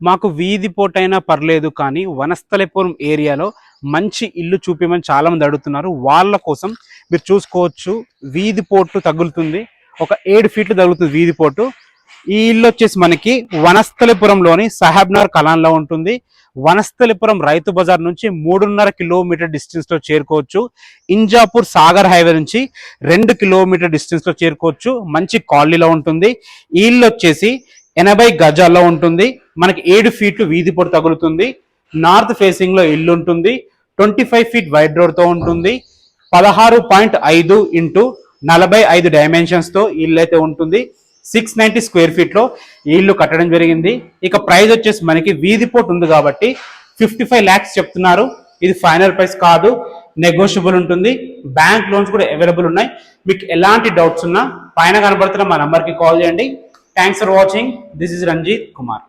మాకు వీధి పోటైనా పర్లేదు కానీ వనస్థలిపురం ఏరియాలో మంచి ఇల్లు చూపించమని చాలా మంది అడుగుతున్నారు. వాళ్ళ కోసం మీరు చూసుకోవచ్చు, వీధి పోటు తగులుతుంది, ఒక 7 ఫీట్లు తగులుతుంది వీధి పోటు. ఈ ఇల్లు వచ్చేసి మనకి వనస్థలిపురంలోని సాహెబ్నగర్ కలాన్లో ఉంటుంది. వనస్థలిపురం రైతు బజార్ నుంచి 3.5 కిలోమీటర్ డిస్టెన్స్లో చేరుకోవచ్చు. ఇంజాపూర్ సాగర్ హైవే నుంచి 2 కిలోమీటర్ డిస్టెన్స్లో చేరుకోవచ్చు. మంచి కాలనీలో ఉంటుంది. ఈ ఇల్లు వచ్చేసి 80 గజాల్లో ఉంటుంది. మనకి 7 ఫీట్లు వీధి పొడి తగులుతుంది. నార్త్ ఫేసింగ్ లో ఇల్లు ఉంటుంది. 25 ఫీట్ వైడ్ రోడ్ తో ఉంటుంది. 16.5 ఇంటూ 45 డైమెన్షన్స్ తో ఇల్లు అయితే ఉంటుంది. 690 స్క్వేర్ ఫీట్ లో ఈ ఇల్లు కట్టడం జరిగింది. ఇక ప్రైస్ వచ్చేసి మనకి వీధి పోటు ఉంది కాబట్టి 55 lakhs చెప్తున్నారు. ఇది ఫైనల్ ప్రైస్ కాదు, నెగోషియబుల్ ఉంటుంది. బ్యాంక్ లోన్స్ కూడా అవైలబుల్ ఉన్నాయి. మీకు ఎలాంటి డౌట్స్ ఉన్నా పైన కనబడుతున్న మా నంబర్కి కాల్ చేయండి. Thanks for watching. This is Ranjit Kumar.